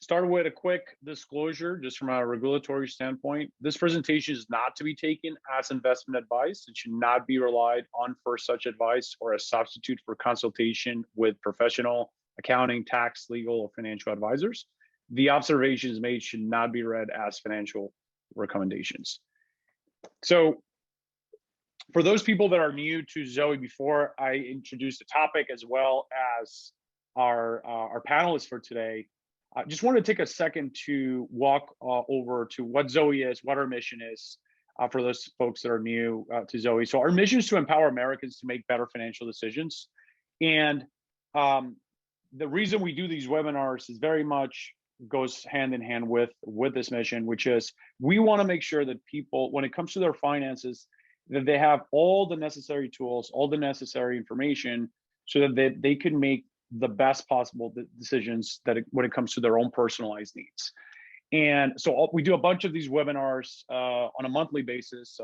start with a quick disclosure, just from a regulatory standpoint. This presentation is not to be taken as investment advice. It should not be relied on for such advice or a substitute for consultation with professional accounting, tax, legal, or financial advisors. The observations made should not be read as financial recommendations. So for those people that are new to Zoe, before I introduce the topic as well as our panelists for today, I just want to take a second to walk over to what Zoe is, what our mission is for those folks that are new to Zoe. So our mission is to empower Americans to make better financial decisions. And the reason we do these webinars is very much goes hand in hand with this mission, which is we want to make sure that people, when it comes to their finances, that they have all the necessary tools, all the necessary information so that they can make the best possible decisions when it comes to their own personalized needs. And so we do a bunch of these webinars on a monthly basis.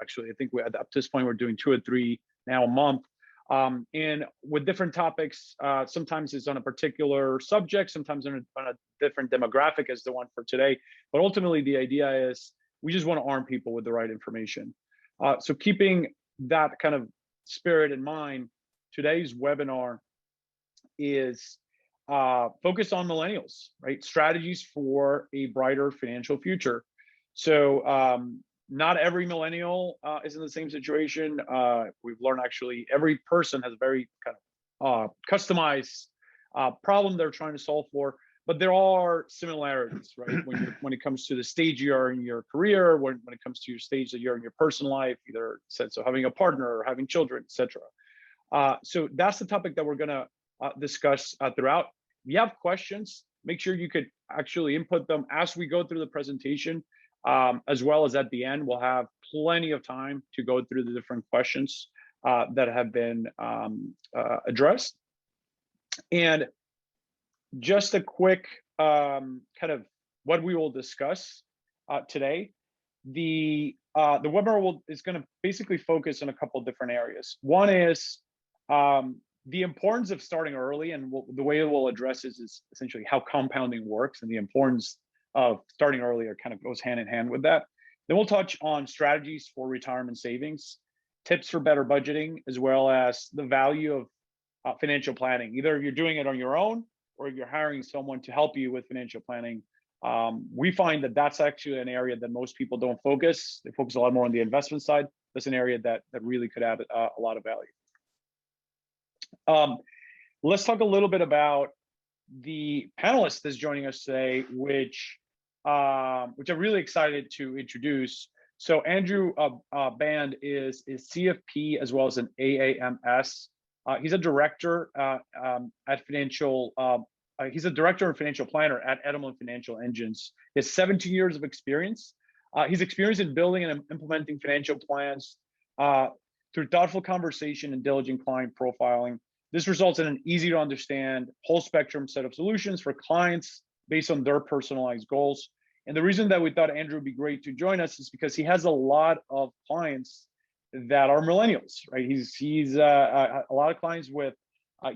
Actually, I think at this point, we're doing 2 or 3 now a month. And with different topics, sometimes it's on a particular subject, sometimes on a different demographic as the one for today. But ultimately, the idea is we just want to arm people with the right information. So keeping that kind of spirit in mind, today's webinar is focused on millennials, right? Strategies for a brighter financial future. So not every millennial is in the same situation. We've learned actually every person has a very kind of customized problem they're trying to solve for, but there are similarities, right? When it comes to the stage you are in your career, when it comes to your stage that you're in your personal life, either sense of having a partner or having children, etc. So that's the topic that we're gonna discuss throughout. If you have questions, make sure you could actually input them as we go through the presentation, as well as at the end. We'll have plenty of time to go through the different questions that have been addressed. And just a quick kind of what we will discuss today. The webinar is going to basically focus on a couple of different areas. One is the importance of starting early, and the way it will address is essentially how compounding works, and the importance of starting earlier kind of goes hand in hand with that. Then we'll touch on strategies for retirement savings, tips for better budgeting, as well as the value of financial planning. Either if you're doing it on your own or if you're hiring someone to help you with financial planning. We find that that's actually an area that most people don't focus. They focus a lot more on the investment side. That's an area that really could add a lot of value. Let's talk a little bit about the panelist that's joining us today, which I'm really excited to introduce. So Andrew Band is CFP as well as an AAMS. He's a director at financial. He's a director and financial planner at Edelman Financial Engines. He has 17 years of experience. He's experienced in building and implementing financial plans through thoughtful conversation and diligent client profiling. This results in an easy to understand whole spectrum set of solutions for clients based on their personalized goals. And the reason that we thought Andrew would be great to join us is because he has a lot of clients that are millennials, right? He's a lot of clients with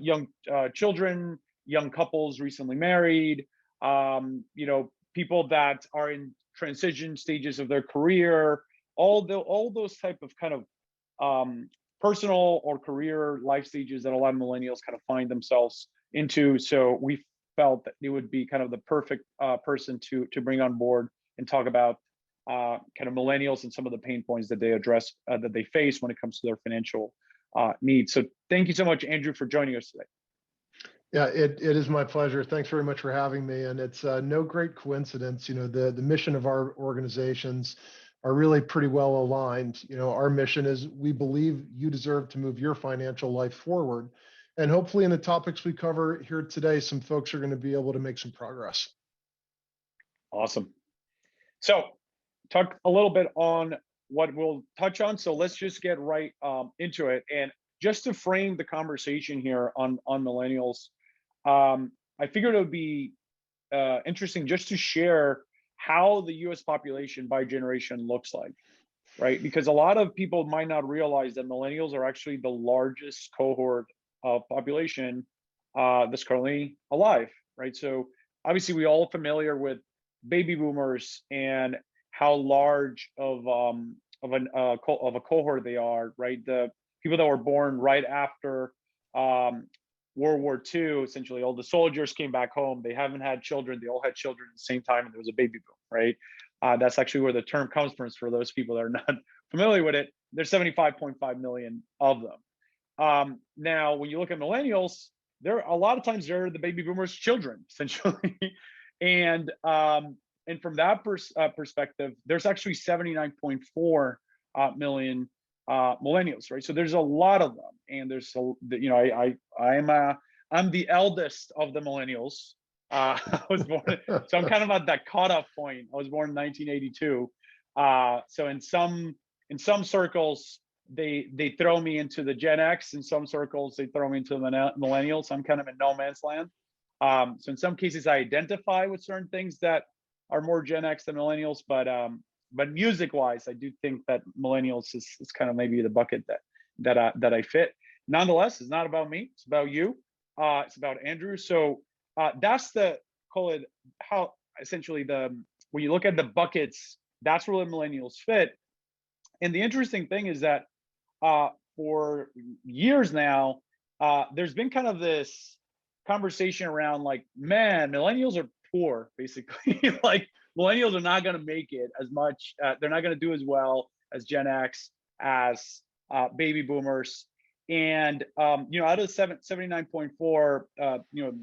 young children, young couples recently married, people that are in transition stages of their career, all those type of kind of personal or career life stages that a lot of millennials kind of find themselves into. So we felt that it would be kind of the perfect person to bring on board and talk about kind of millennials and some of the pain points that they address, that they face when it comes to their financial needs. So thank you so much, Andrew, for joining us today. Yeah, it is my pleasure. Thanks very much for having me. And it's no great coincidence, the mission of our organizations are really pretty well aligned. Our mission is we believe you deserve to move your financial life forward. And hopefully in the topics we cover here today, some folks are going to be able to make some progress. Awesome. So talk a little bit on what we'll touch on. So let's just get right into it. And just to frame the conversation here on millennials, I figured it would be interesting just to share how the US population by generation looks like, right? Because a lot of people might not realize that millennials are actually the largest cohort of population that's currently alive, right? So obviously we all familiar with baby boomers and how large of a cohort they are, right? The people that were born right after um, World War II, essentially, all the soldiers came back home. They haven't had children. They all had children at the same time, and there was a baby boom, right? That's actually where the term comes from. For those people that are not familiar with it, there's 75.5 million of them. Now, when you look at millennials, they're a lot of times they're the baby boomers' children, essentially, and from that perspective, there's actually 79.4 million millennials, right? So there's a lot of them, and I'm the eldest of the millennials. I was born, so I'm kind of at that cutoff point. I was born in 1982. So in some circles, they throw me into the Gen X. In some circles, they throw me into the millennials. I'm kind of in no man's land. So in some cases, I identify with certain things that are more Gen X than millennials, but music wise, I do think that millennials is kind of maybe the bucket that I fit. Nonetheless, it's not about me; it's about you. It's about Andrew. So that's the call it how essentially when you look at the buckets, that's where the millennials fit. And the interesting thing is that for years now, there's been kind of this conversation around like, man, millennials are poor, basically. Like millennials are not going to make it as much. They're not going to do as well as Gen X, as baby boomers. And out of the 79.4,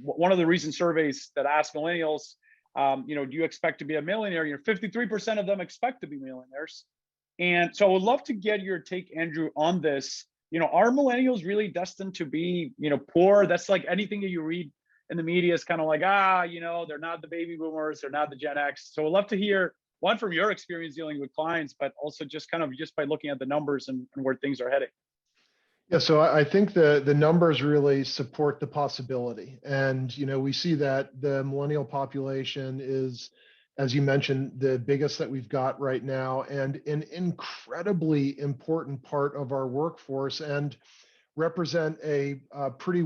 one of the recent surveys that asked millennials, do you expect to be a millionaire? 53% of them expect to be millionaires. And so I would love to get your take, Andrew, on this. Are millennials really destined to be, poor? That's like anything that you read in the media is kind of like, they're not the baby boomers, they're not the Gen X. So I'd love to hear one from your experience dealing with clients, but also just by looking at the numbers and where things are heading. Yeah, so I think the numbers really support the possibility. And, we see that the millennial population is, as you mentioned, the biggest that we've got right now, and an incredibly important part of our workforce, and represent a pretty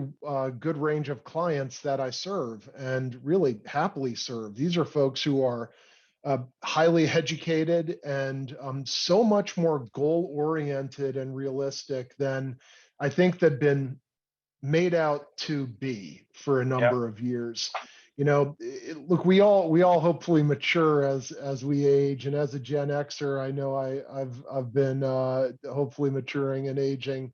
good range of clients that I serve and really happily serve. These are folks who are highly educated and so much more goal oriented and realistic than I think they've been made out to be for a Yeah. number of years. Look, we all hopefully mature as we age, and as a Gen Xer, I know I've been hopefully maturing and aging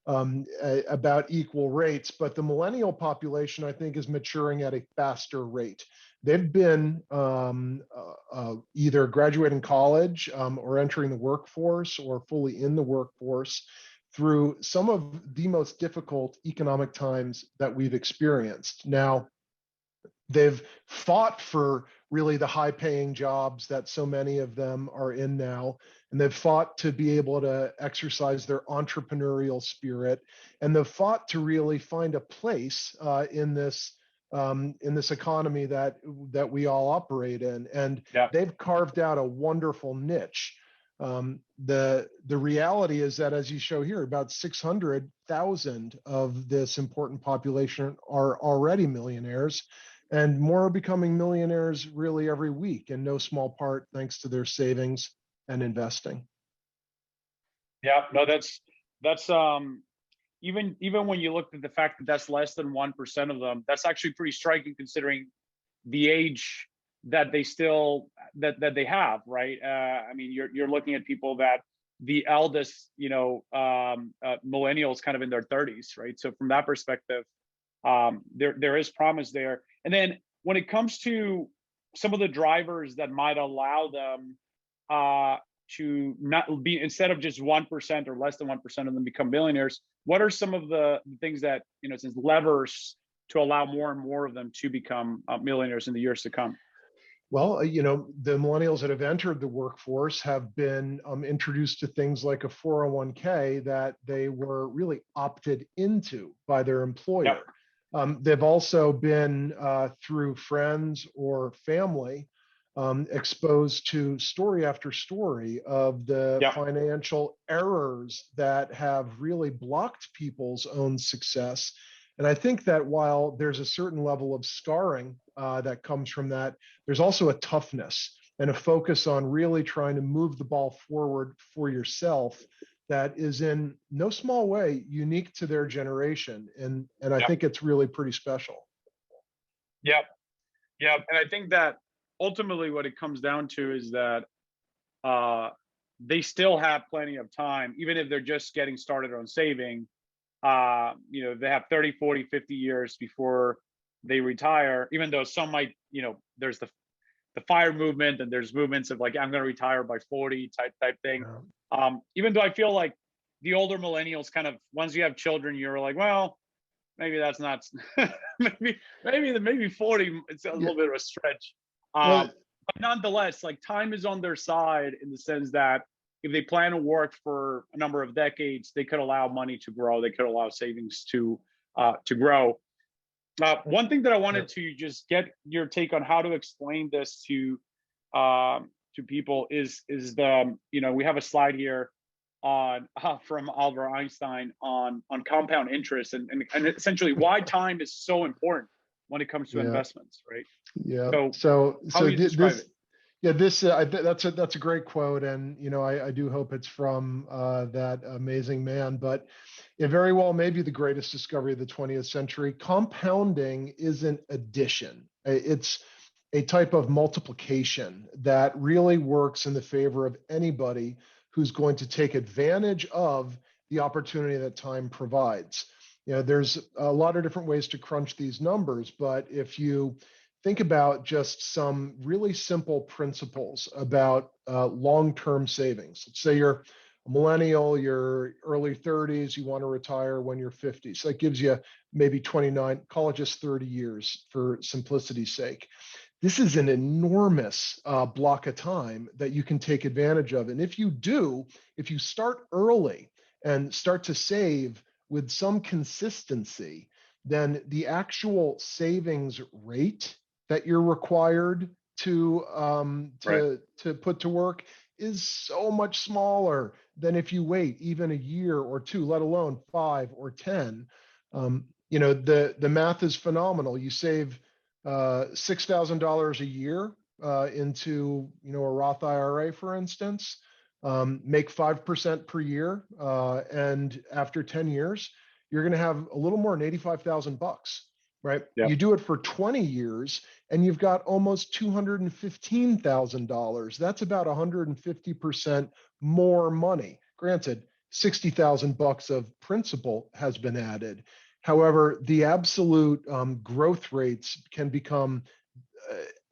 about equal rates. But the millennial population, I think, is maturing at a faster rate. They've been either graduating college or entering the workforce or fully in the workforce through some of the most difficult economic times that we've experienced. Now, they've fought for really the high paying jobs that so many of them are in now. And they've fought to be able to exercise their entrepreneurial spirit. And they've fought to really find a place in this economy that we all operate in. And Yeah. they've carved out a wonderful niche. The reality is that, as you show here, about 600,000 of this important population are already millionaires, and more are becoming millionaires really every week, in no small part thanks to their savings and investing. Yeah, no, that's even when you look at the fact that that's less than 1% of them, that's actually pretty striking considering the age that they have, right? I mean, you're looking at people that the eldest, millennials kind of in their 30s, right? So from that perspective, there is promise there. And then when it comes to some of the drivers that might allow them to not be, instead of just 1% or less than 1% of them become millionaires, what are some of the things that, since levers to allow more and more of them to become millionaires in the years to come? Well, the millennials that have entered the workforce have been introduced to things like a 401k that they were really opted into by their employer. Yep. They've also been, through friends or family, exposed to story after story of the Yep. financial errors that have really blocked people's own success And I think that while there's a certain level of scarring that comes from that, there's also a toughness and a focus on really trying to move the ball forward for yourself that is in no small way unique to their generation. And I Yep. think it's really pretty special. Yep. Yep. And I think that ultimately what it comes down to is that they still have plenty of time, even if they're just getting started on saving. They have 30, 40, 50 years before they retire, even though some might, there's the fire movement, and there's movements of like, I'm going to retire by 40 type thing. Even though I feel like the older millennials kind of, once you have children, you're like, well, maybe that's not, maybe 40, it's a little bit of a stretch. Well, But nonetheless, like time is on their side in the sense that if they plan to work for a number of decades, they could allow money to grow. They could allow savings to grow. One thing that I wanted to just get your take on how to explain this to people is the we have a slide here on from Albert Einstein on compound interest and essentially why time is so important when it comes to investments, right? Yeah. So how do you describe it? Yeah, that's a great quote, and I do hope it's from that amazing man. But it very well may be the greatest discovery of the 20th century. Compounding isn't addition; it's a type of multiplication that really works in the favor of anybody who's going to take advantage of the opportunity that time provides. There's a lot of different ways to crunch these numbers, but if you think about just some really simple principles about long-term savings. Let's say you're a millennial, you're early 30s, you want to retire when you're 50. So that gives you maybe 29, call it just 30 years for simplicity's sake. This is an enormous block of time that you can take advantage of. And if you start early and start to save with some consistency, then the actual savings rate that you're required to put to work is so much smaller than if you wait even a year or two, let alone 5 or 10. The math is phenomenal. You save $6,000 a year into a Roth IRA, for instance, make 5% per year, and after 10 years, you're going to have a little more than $85,000. Right? Yep. You do it for 20 years and you've got almost $215,000. That's about 150% more money. Granted, $60,000 of principal has been added. However, the absolute growth rates can become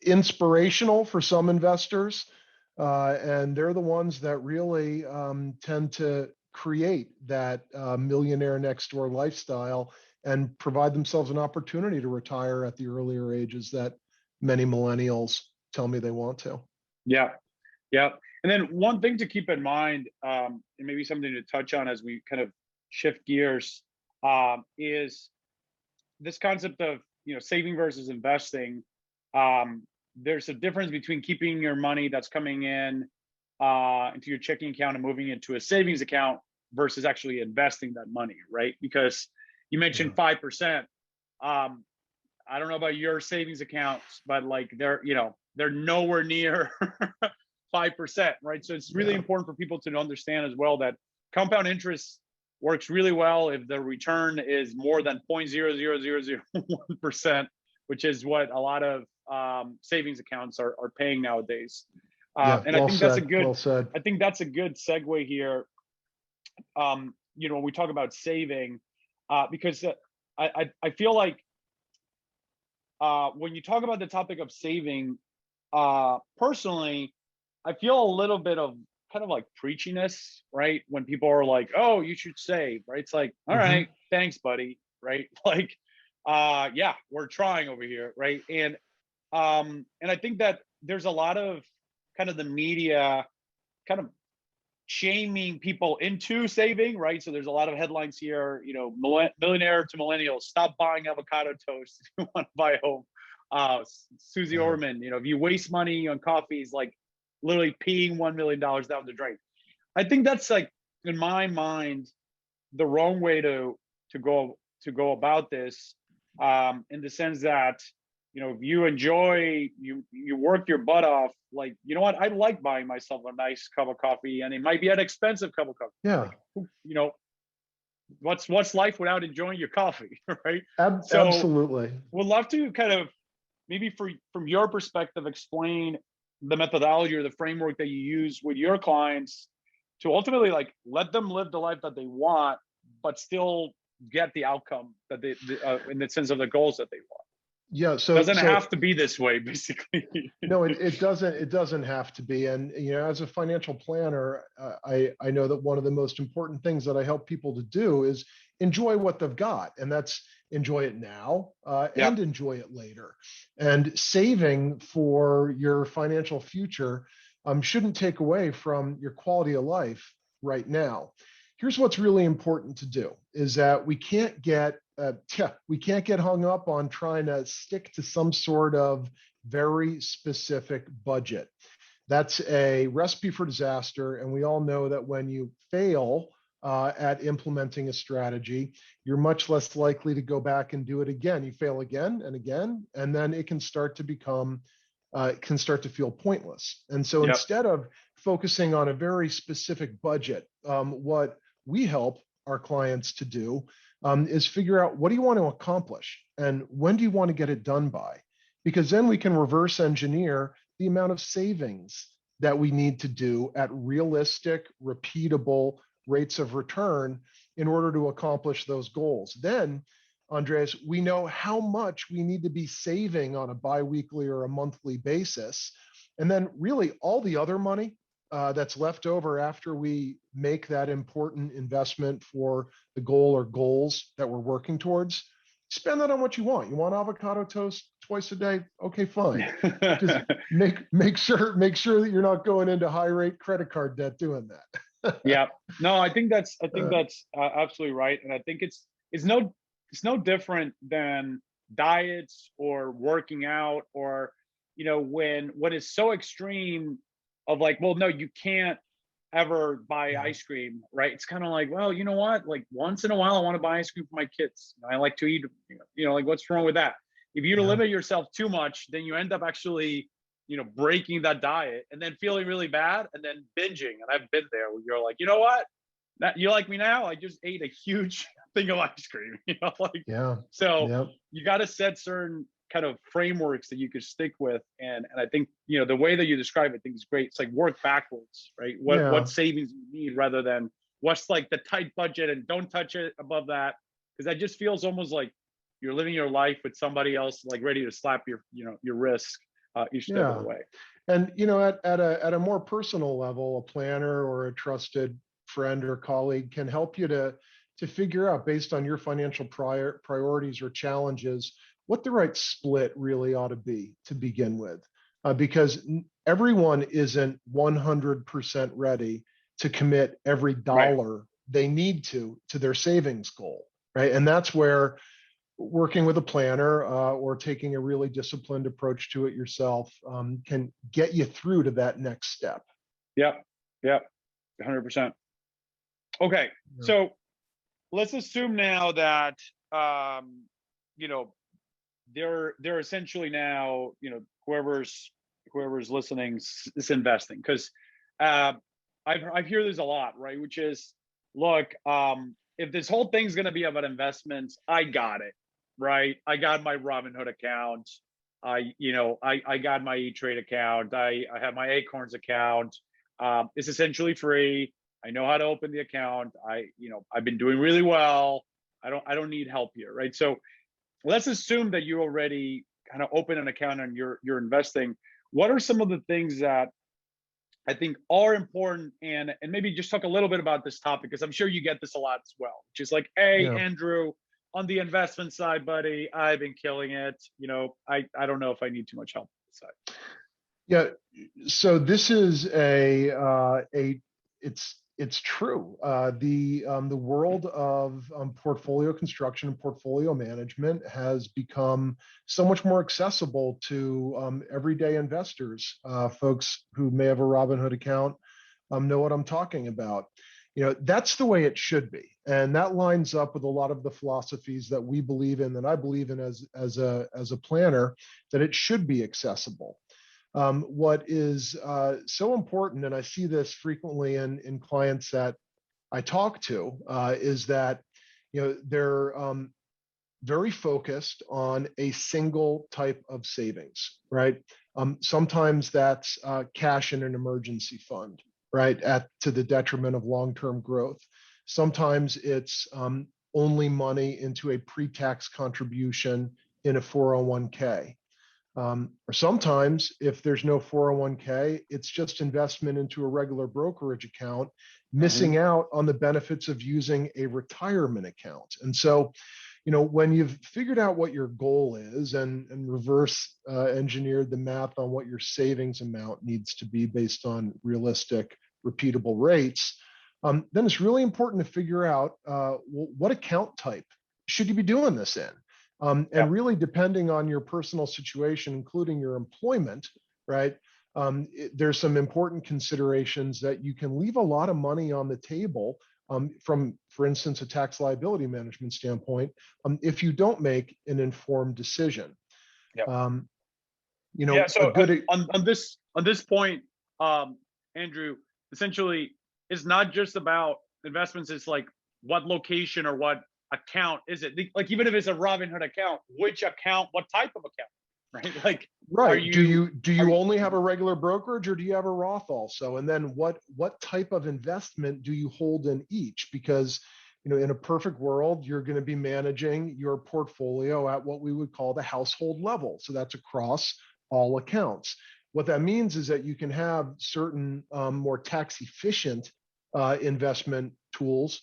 inspirational for some investors, and they're the ones that really tend to create that millionaire next door lifestyle and provide themselves an opportunity to retire at the earlier ages that many millennials tell me they want to. Yeah. Yeah. And then one thing to keep in mind, and maybe something to touch on as we kind of shift gears, is this concept of saving versus investing. There's a difference between keeping your money that's coming in into your checking account and moving it to a savings account versus actually investing that money, right? Because you mentioned 5%. I don't know about your savings accounts, but like they're nowhere near 5%, right? So it's really important for people to understand as well that compound interest works really well if the return is more than 0.00001%, which is what a lot of savings accounts are paying nowadays. And I think that's a good. I think that's a good segue here. When we talk about saving, because I feel like when you talk about the topic of saving, personally, I feel a little bit of kind of like preachiness, right? When people are like, "Oh, you should save," right? It's like, all right, thanks, buddy, right? Like, yeah, we're trying over here, right? And I think that there's a lot of kind of the media kind of shaming people into saving, right? So there's a lot of headlines here, millionaire to millennials, stop buying avocado toast if you want to buy a home. Susie Orman, if you waste money on coffees, like literally peeing $1 million down the drain. I think that's like, in my mind, the wrong way to go to go about this, in the sense that, if you enjoy, you work your butt off, like, you know what, I like buying myself a nice cup of coffee, and it might be an expensive cup of coffee. Yeah. Like, what's life without enjoying your coffee, right? So Absolutely. would love to kind of, maybe from your perspective, explain the methodology or the framework that you use with your clients to ultimately, like, let them live the life that they want, but still get the outcome that they, in the sense of the goals that they want. Yeah. Doesn't have to be this way, basically. No, it doesn't. It doesn't have to be. And as a financial planner, I know that one of the most important things that I help people to do is enjoy what they've got, and that's enjoy it now Yeah. and enjoy it later. And saving for your financial future shouldn't take away from your quality of life right now. Here's what's really important to do: is that we can't get hung up on trying to stick to some sort of very specific budget. That's a recipe for disaster. And we all know that when you fail at implementing a strategy, you're much less likely to go back and do it again. You fail again and again, and then it can start to feel pointless. And so Yep. instead of focusing on a very specific budget, what we help our clients to do is figure out, what do you want to accomplish and when do you want to get it done by? Because then we can reverse engineer the amount of savings that we need to do at realistic, repeatable rates of return in order to accomplish those goals. Then, Andreas, we know how much we need to be saving on a biweekly or a monthly basis. And then really all the other money that's left over after we make that important investment for the goal or goals that we're working towards, spend that on what you want. You want avocado toast twice a day? Okay, fine. Just make sure that you're not going into high rate credit card debt doing that. Yeah. No, I think that's absolutely right, and I think it's no different than diets or working out, or when it's so extreme of like, well, no, you can't ever buy ice cream, right? It's kind of like, well, you know what? Like, once in a while, I want to buy ice cream for my kids. I like to eat, like, what's wrong with that? If you limit yourself too much, then you end up actually, breaking that diet and then feeling really bad and then binging. And I've been there where you're like, you know what? You like me now? I just ate a huge thing of ice cream, So you got to set certain kind of frameworks that you could stick with, and I think the way that you describe it, I think is great. It's like work backwards, right? What savings you need, rather than what's like the tight budget and don't touch it above that, because that just feels almost like you're living your life with somebody else, like ready to slap your wrist each step of the way. And at a more personal level, a planner or a trusted friend or colleague can help you to figure out, based on your financial priorities or challenges, what the right split really ought to be to begin with, because everyone isn't 100% ready to commit every dollar they need to their savings goal, right? And that's where working with a planner or taking a really disciplined approach to it yourself can get you through to that next step. Yep, 100%. Okay, so let's assume now that they're essentially now, whoever's listening is investing, because I've heard this a lot, right? Which is, look, if this whole thing's going to be about investments, I got it, right? I got my Robinhood account. I got my E-Trade account. I have my Acorns account. It's essentially free. I know how to open the account. I've been doing really well. I don't need help here, right? So let's assume that you already kind of open an account and you're investing. What are some of the things that I think are important, and maybe just talk a little bit about this topic, because I'm sure you get this a lot as well, which is like, hey, Andrew, on the investment side, buddy, I've been killing it. I don't know if I need too much help on this side. Yeah. So this is it's true. The world of portfolio construction and portfolio management has become so much more accessible to everyday investors. Folks who may have a Robinhood account know what I'm talking about. That's the way it should be. And that lines up with a lot of the philosophies that we believe in, that I believe in as a planner, that it should be accessible. What is so important, and I see this frequently in clients that I talk to, is that they're very focused on a single type of savings, right? Sometimes that's cash in an emergency fund, right, to the detriment of long-term growth. Sometimes it's only money into a pre-tax contribution in a 401k. Or sometimes, if there's no 401k, it's just investment into a regular brokerage account, missing out on the benefits of using a retirement account. And so, when you've figured out what your goal is and reverse engineered the math on what your savings amount needs to be based on realistic, repeatable rates, then it's really important to figure out what account type should you be doing this in. And really, depending on your personal situation, including your employment, right, there's some important considerations that you can leave a lot of money on the table from, for instance, a tax liability management standpoint, if you don't make an informed decision. So a good on this point, Andrew, essentially, it's not just about investments. It's like, what location or what account is it? Like, even if it's a Robinhood account, which account, what type of account, right? Like, right. Do you only have a regular brokerage, or do you have a Roth also? And then what type of investment do you hold in each? Because in a perfect world, you're going to be managing your portfolio at what we would call the household level. So that's across all accounts. What that means is that you can have certain more tax efficient investment tools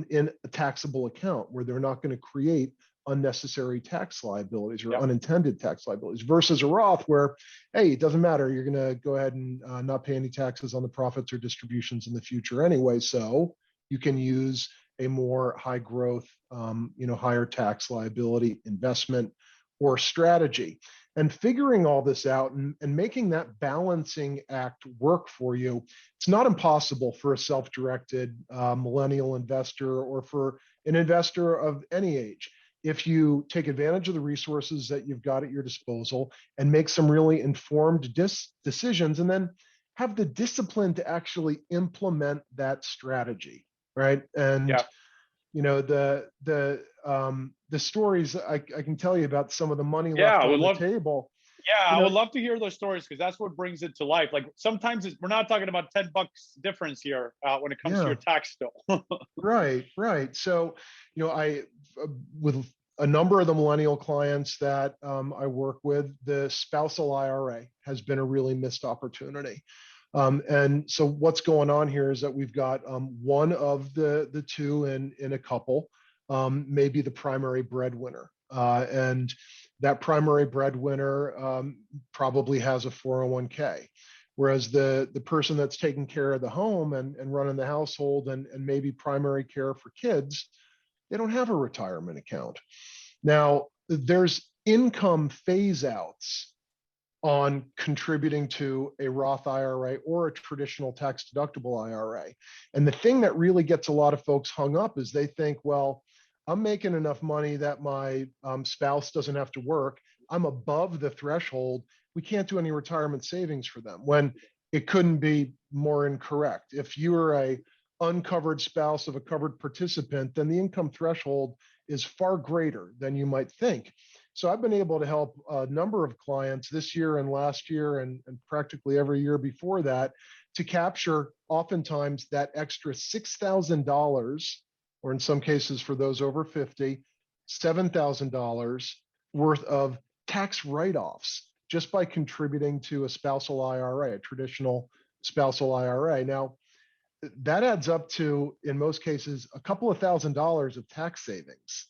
in a taxable account, where they're not going to create unnecessary tax liabilities or unintended tax liabilities, versus a Roth where, hey, it doesn't matter. You're going to go ahead and not pay any taxes on the profits or distributions in the future anyway. So you can use a more high growth, higher tax liability investment or strategy. And figuring all this out and making that balancing act work for you, it's not impossible for a self-directed millennial investor, or for an investor of any age, if you take advantage of the resources that you've got at your disposal and make some really informed decisions, and then have the discipline to actually implement that strategy, right? And the stories I can tell you about some of the money left on the table. I would love to hear those stories, because that's what brings it to life. Like, sometimes we're not talking about $10 difference here when it comes to your tax bill. Right. So, I with a number of the millennial clients that I work with, the spousal IRA has been a really missed opportunity. And so what's going on here is that we've got one of the two in a couple, maybe the primary breadwinner. And that primary breadwinner probably has a 401k. Whereas the person that's taking care of the home and running the household and maybe primary care for kids, they don't have a retirement account. Now, there's income phase outs on contributing to a Roth IRA or a traditional tax deductible IRA. And the thing that really gets a lot of folks hung up is they think, well, I'm making enough money that my spouse doesn't have to work. I'm above the threshold. We can't do any retirement savings for them, when it couldn't be more incorrect. If you are a uncovered spouse of a covered participant, then the income threshold is far greater than you might think. So I've been able to help a number of clients this year and last year and practically every year before that to capture oftentimes that extra $6,000, or in some cases for those over 50, $7,000 worth of tax write-offs just by contributing to a spousal IRA, a traditional spousal IRA. Now, that adds up to, in most cases, a couple of $1,000s of tax savings.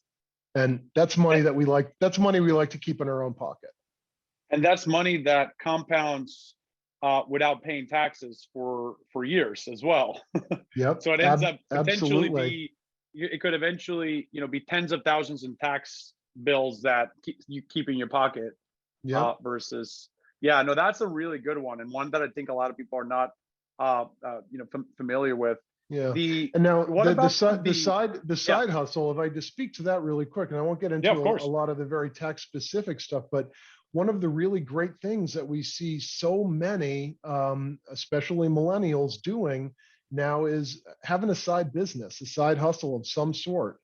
And that's money that we like to keep in our own pocket. And that's money that compounds without paying taxes for years as well. Yep. So it ends up potentially it could eventually, be tens of thousands in tax bills that you keep in your pocket. Versus, that's a really good one, and one that I think a lot of people are not, familiar with. Yeah. The And now what about the yeah, side hustle, if I just speak to that really quick, and I won't get yeah, into of a course. lot of the very tax specific stuff, but one of the really great things that we see so many, especially millennials, doing now is having a side business, a side hustle of some sort.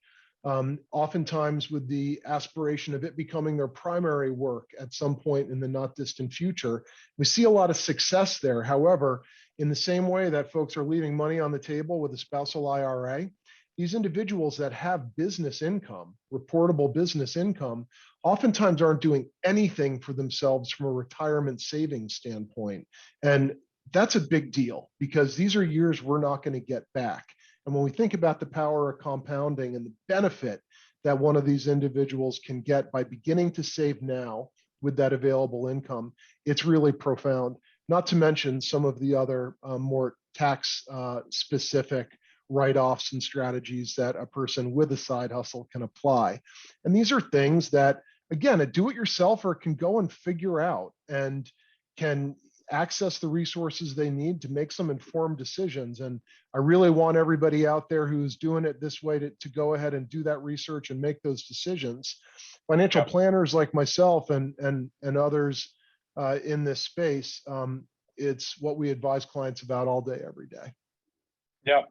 Oftentimes with the aspiration of it becoming their primary work at some point in the not distant future. We see a lot of success there. However, in the same way that folks are leaving money on the table with a spousal IRA, these individuals that have business income, reportable business income, oftentimes aren't doing anything for themselves from a retirement savings standpoint. And that's a big deal because these are years we're not going to get back. And when we think about the power of compounding and the benefit that one of these individuals can get by beginning to save now with that available income, it's really profound. Not to mention some of the other more tax specific write-offs and strategies that a person with a side hustle can apply. And these are things that, again, a do-it-yourselfer can go and figure out and can access the resources they need to make some informed decisions. And I really want everybody out there who's doing it this way to go ahead and do that research and make those decisions. Financial Yeah, planners like myself and others in this space, it's what we advise clients about all day, every day. yeah.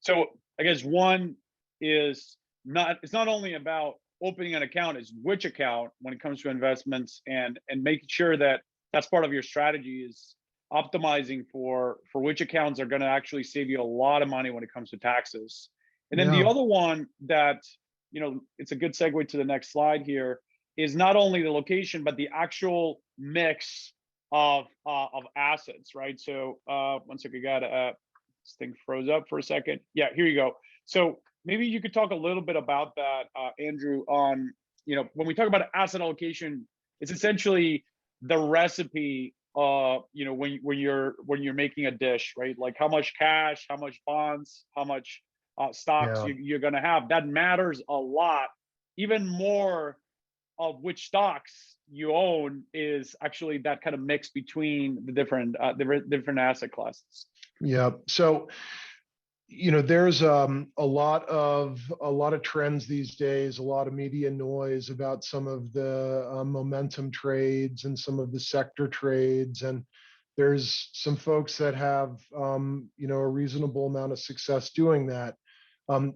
So I guess one is it's not only about opening an account, it's which account when it comes to investments, and making sure that that's part of your strategy is optimizing for which accounts are going to actually save you a lot of money when it comes to taxes. And then the Yeah, other one that, it's a good segue to the next slide here, is not only the location but the actual mix of assets, right? So one second, got this thing froze up for a second. Yeah, here you go. So maybe you could talk a little bit about that, Andrew, on, when we talk about asset allocation, it's essentially the recipe, when you're making a dish, right? Like how much cash, how much bonds, how much stocks yeah. you're going to have. That matters a lot. Even more of which stocks you own is actually that kind of mix between the different asset classes. Yeah. So, there's a lot of trends these days, a lot of media noise about some of the momentum trades and some of the sector trades, and there's some folks that have a reasonable amount of success doing that.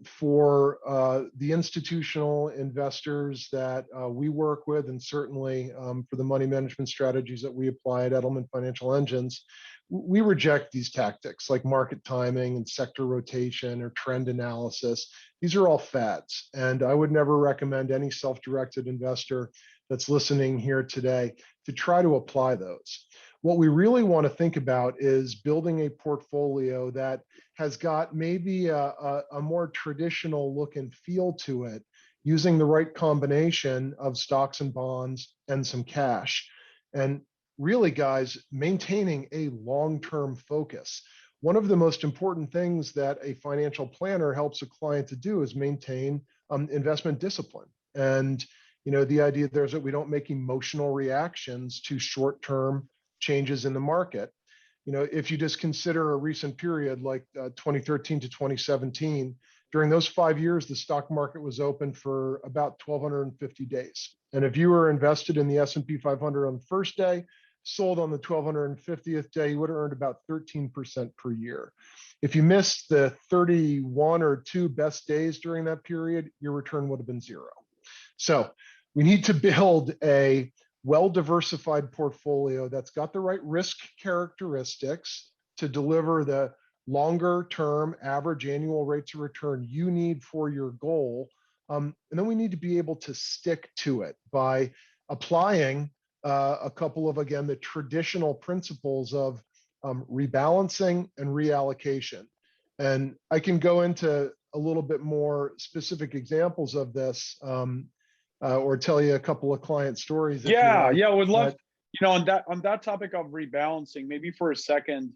For the institutional investors that we work with, and certainly for the money management strategies that we apply at Edelman Financial Engines, we reject these tactics like market timing and sector rotation or trend analysis. These are all fads. And I would never recommend any self-directed investor that's listening here today to try to apply those. What we really want to think about is building a portfolio that has got maybe a more traditional look and feel to it, using the right combination of stocks and bonds and some cash. And really, guys, maintaining a long-term focus. One of the most important things that a financial planner helps a client to do is maintain investment discipline. And the idea there is that we don't make emotional reactions to short-term changes in the market. If you just consider a recent period like 2013 to 2017, during those 5 years, the stock market was open for about 1,250 days. And if you were invested in the S&P 500 on the first day, sold on the 1,250th day, you would have earned about 13% per year. If you missed the 31 or 2 best days during that period, your return would have been zero. So we need to build a well-diversified portfolio that's got the right risk characteristics to deliver the longer-term average annual rates of return you need for your goal. And then we need to be able to stick to it by applying a couple of, again, the traditional principles of rebalancing and reallocation. And I can go into a little bit more specific examples of this, or tell you a couple of client stories if you Yeah, like. yeah, I would love, But on that topic of rebalancing, maybe for a second,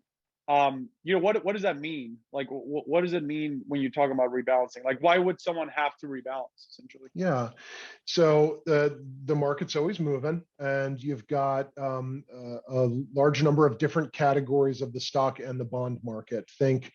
what does that mean? Like, what does it mean when you talk about rebalancing? Like, why would someone have to rebalance, essentially? yeah, so the market's always moving, and you've got a large number of different categories of the stock and the bond market. Think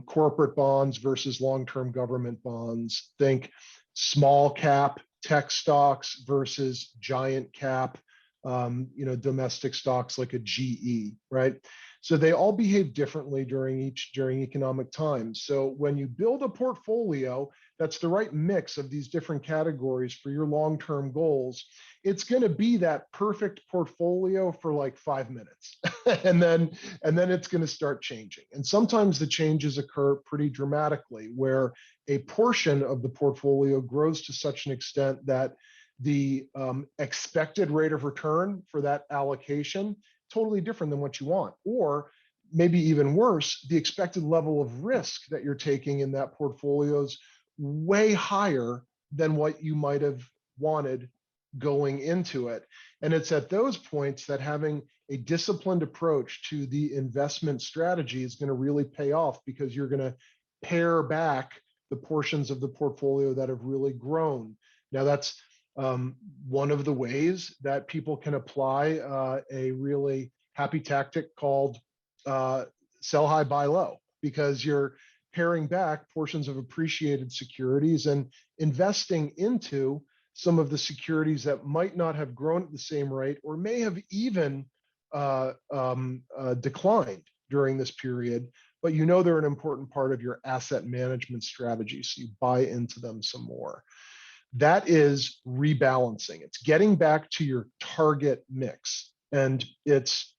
corporate bonds versus long-term government bonds. Think small cap tech stocks versus giant cap, domestic stocks like a GE, right? So they all behave differently during economic times. So when you build a portfolio that's the right mix of these different categories for your long-term goals, it's going to be that perfect portfolio for like 5 minutes. and then it's going to start changing. And sometimes the changes occur pretty dramatically, where a portion of the portfolio grows to such an extent that the expected rate of return for that allocation totally different than what you want, or maybe even worse, the expected level of risk that you're taking in that portfolio is way higher than what you might have wanted going into it. And it's at those points that having a disciplined approach to the investment strategy is going to really pay off, because you're going to pare back the portions of the portfolio that have really grown. Now, that's one of the ways that people can apply a really happy tactic called sell high, buy low, because you're paring back portions of appreciated securities and investing into some of the securities that might not have grown at the same rate, or may have even declined during this period, but they're an important part of your asset management strategy, so you buy into them some more. That is rebalancing. It's getting back to your target mix. And it's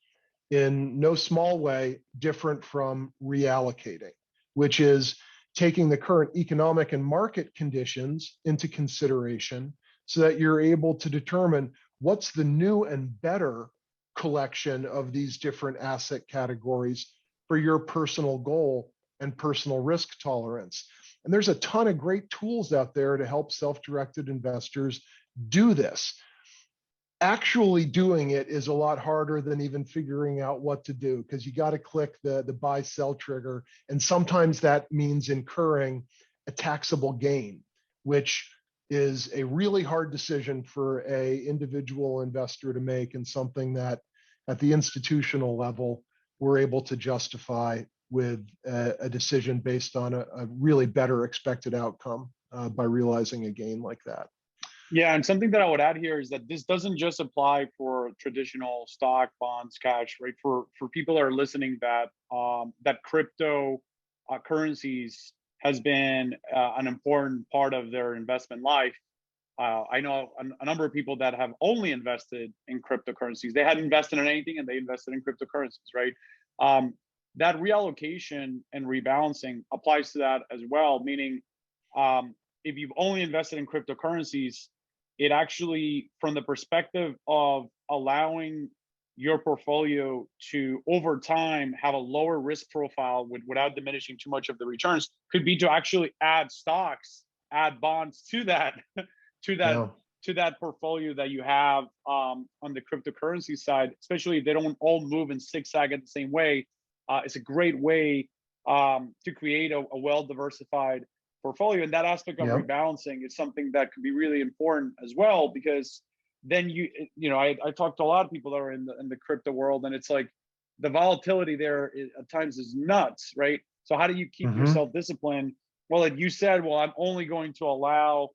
in no small way different from reallocating, which is taking the current economic and market conditions into consideration so that you're able to determine what's the new and better collection of these different asset categories for your personal goal and personal risk tolerance. And there's a ton of great tools out there to help self-directed investors do this. Actually doing it is a lot harder than even figuring out what to do, because you got to click the buy sell trigger. And sometimes that means incurring a taxable gain, which is a really hard decision for an individual investor to make, and something that at the institutional level, we're able to justify with a decision based on a really better expected outcome by realizing a gain like that. Yeah, and something that I would add here is that this doesn't just apply for traditional stock, bonds, cash, right? For people that are listening, that that crypto currencies has been an important part of their investment life. I know a number of people that have only invested in cryptocurrencies. They hadn't invested in anything, and they invested in cryptocurrencies, right? That reallocation and rebalancing applies to that as well, meaning if you've only invested in cryptocurrencies, it actually, from the perspective of allowing your portfolio to over time have a lower risk profile without diminishing too much of the returns, could be to actually add stocks, add bonds to that to that portfolio that you have on the cryptocurrency side, especially if they don't all move in zigzag at the same way. It's a great way to create a well-diversified portfolio. And that aspect of rebalancing is something that could be really important as well, because then I talk to a lot of people that are in the crypto world, and it's like the volatility there at times is nuts, right? So how do you keep yourself disciplined? Well, like you said, well, I'm only going to allow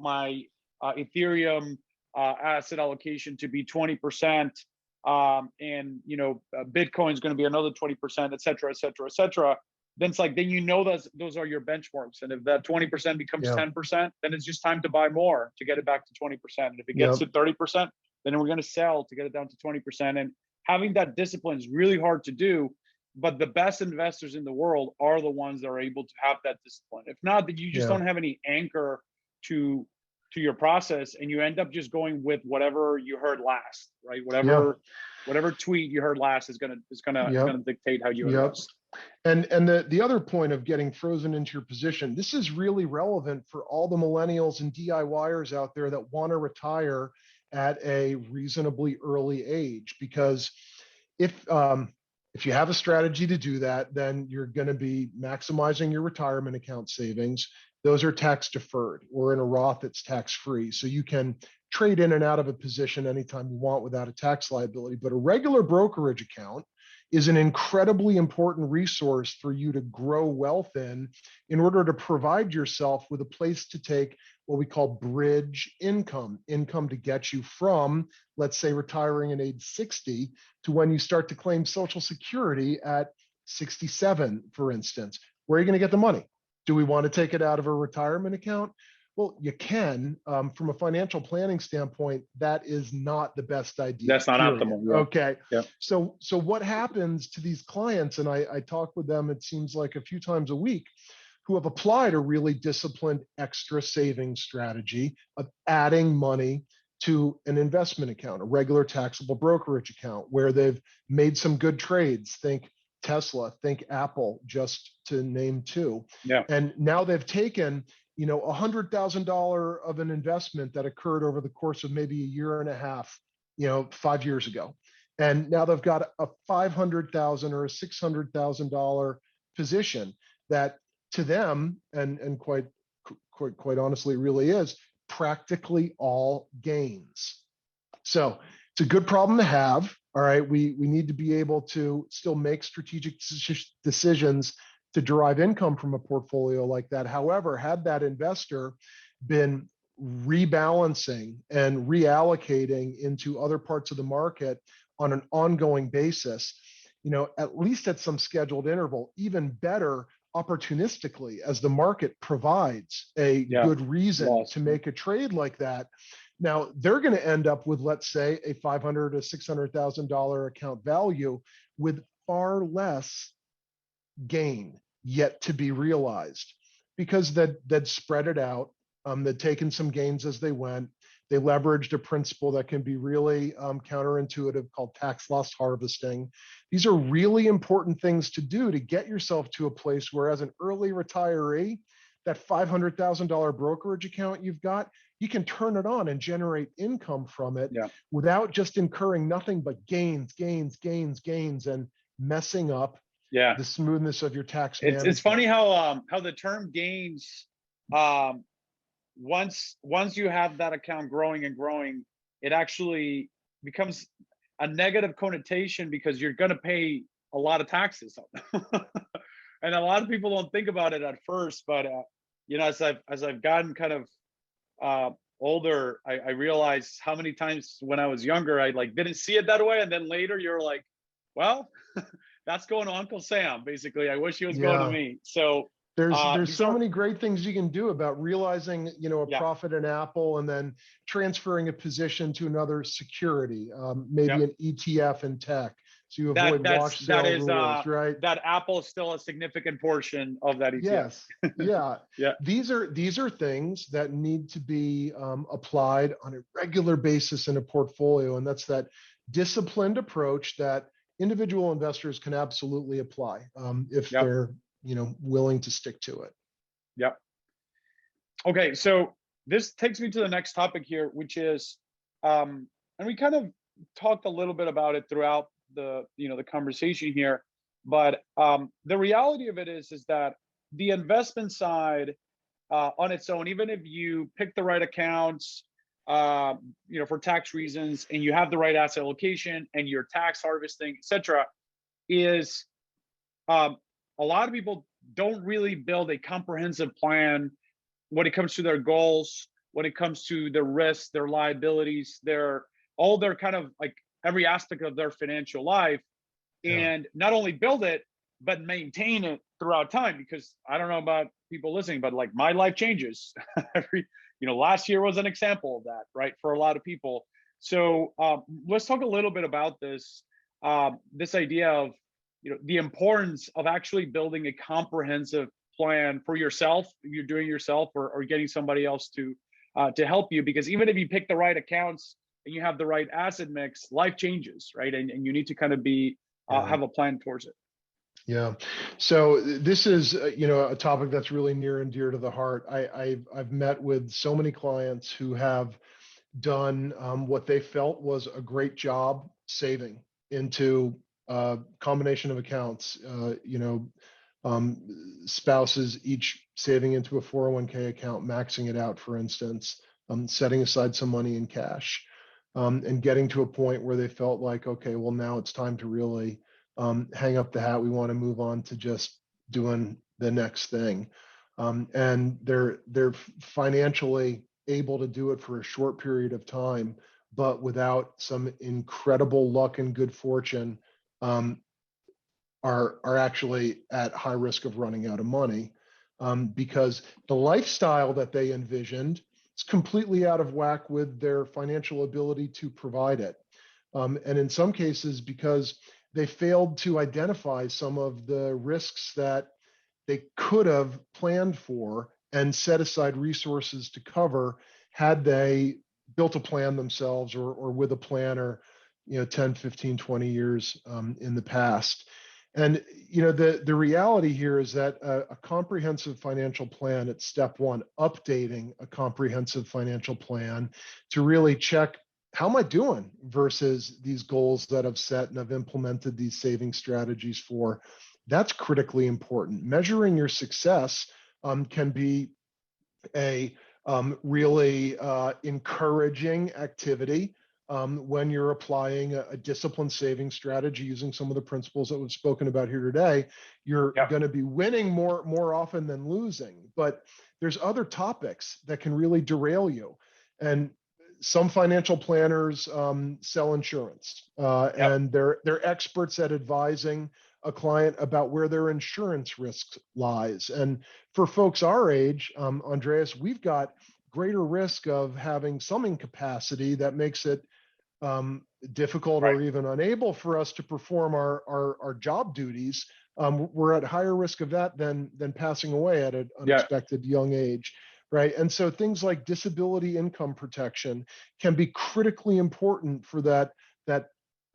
my Ethereum asset allocation to be 20%, and Bitcoin is going to be another 20%, et cetera, et cetera, et cetera. Then it's like, those are your benchmarks. And if that 20% becomes 10%, then it's just time to buy more to get it back to 20%. And if it gets to 30%, then we're going to sell to get it down to 20%. And having that discipline is really hard to do. But the best investors in the world are the ones that are able to have that discipline. If not, then you just don't have any anchor to your process, and you end up just going with whatever you heard last, right? Whatever tweet you heard last is gonna dictate how you invest. And the other point of getting frozen into your position, this is really relevant for all the millennials and DIYers out there that want to retire at a reasonably early age, because if you have a strategy to do that, then you're going to be maximizing your retirement account savings. Those are tax deferred, or in a Roth, it's tax free. So you can trade in and out of a position anytime you want without a tax liability. But a regular brokerage account is an incredibly important resource for you to grow wealth in order to provide yourself with a place to take what we call bridge income to get you from, let's say, retiring at age 60 to when you start to claim Social Security at 67, for instance. Where are you going to get the money? Do we want to take it out of a retirement account? Well, you can. From a financial planning standpoint, that is not the best idea. That's not period. optimal. Yeah. Okay. Yeah. So what happens to these clients, and I talk with them, it seems like a few times a week, who have applied a really disciplined extra savings strategy of adding money to an investment account, a regular taxable brokerage account, where they've made some good trades. Think Tesla, think Apple, just to name two. Yeah. And now they've taken, $100,000 of an investment that occurred over the course of maybe a year and a half, 5 years ago. And now they've got a $500,000 or a $600,000 position that to them, and quite honestly, really is practically all gains. So it's a good problem to have. All right, we need to be able to still make strategic decisions to derive income from a portfolio like that. However, had that investor been rebalancing and reallocating into other parts of the market on an ongoing basis, at least at some scheduled interval, even better opportunistically as the market provides a good reason to make a trade like that. Now they're going to end up with, let's say, a $500,000 to $600,000 account value with far less gain yet to be realized, because they'd spread it out. They'd taken some gains as they went. They leveraged a principle that can be really counterintuitive called tax loss harvesting. These are really important things to do to get yourself to a place where, as an early retiree, that $500,000 brokerage account you've got, you can turn it on and generate income from it without just incurring nothing but gains, and messing up the smoothness of your tax management. It's funny how the term gains, once you have that account growing and growing, it actually becomes a negative connotation because you're going to pay a lot of taxes. And a lot of people don't think about it at first, but as I've gotten kind of older, I realized how many times when I was younger I didn't see it that way, and then later you're like, well, that's going to Uncle Sam, basically. I wish he was going to me. So there's so many great things you can do about realizing, a profit in Apple and then transferring a position to another security, maybe an ETF in tech. So you avoid wash sale rules, right? That Apple is still a significant portion of that ETF. Yes, yeah. These are things that need to be applied on a regular basis in a portfolio, and that's that disciplined approach that individual investors can absolutely apply if they're willing to stick to it. Yep. Okay, so this takes me to the next topic here, which is, and we kind of talked a little bit about it throughout the conversation here, but the reality of it is that the investment side on its own, even if you pick the right accounts, for tax reasons, and you have the right asset allocation and your tax harvesting, etc., is a lot of people don't really build a comprehensive plan when it comes to their goals, when it comes to their risks, their liabilities, their kind of every aspect of their financial life, and not only build it, but maintain it throughout time. Because I don't know about people listening, but my life changes. Last year was an example of that, right? For a lot of people. So let's talk a little bit about this idea of, the importance of actually building a comprehensive plan for yourself, if you're doing yourself or getting somebody else to help you. Because even if you pick the right accounts and you have the right asset mix, life changes, right? And you need to kind of have a plan towards it. Yeah. So this is, a topic that's really near and dear to the heart. I've met with so many clients who have done what they felt was a great job saving into a combination of accounts, spouses each saving into a 401k account, maxing it out, for instance, setting aside some money in cash, and getting to a point where they felt like, okay, well, now it's time to really hang up the hat. We want to move on to just doing the next thing. And they're financially able to do it for a short period of time, but without some incredible luck and good fortune, are actually at high risk of running out of money, because the lifestyle that they envisioned is completely out of whack with their financial ability to provide it. And in some cases, because they failed to identify some of the risks that they could have planned for and set aside resources to cover had they built a plan themselves or with a planner, 10, 15, 20 years in the past. And the reality here is that a comprehensive financial plan, it's step one, updating a comprehensive financial plan to really check, how am I doing versus these goals that I've set and I've implemented these saving strategies for? That's critically important. Measuring your success can be a really encouraging activity when you're applying a disciplined saving strategy using some of the principles that we've spoken about here today. You're going to be winning more often than losing, but there's other topics that can really derail you. And some financial planners sell insurance, and they're experts at advising a client about where their insurance risk lies. And for folks our age, Andreas, we've got greater risk of having some incapacity that makes it difficult or even unable for us to perform our job duties. We're at higher risk of that than passing away at an unexpected young age. Right. And so things like disability income protection can be critically important for that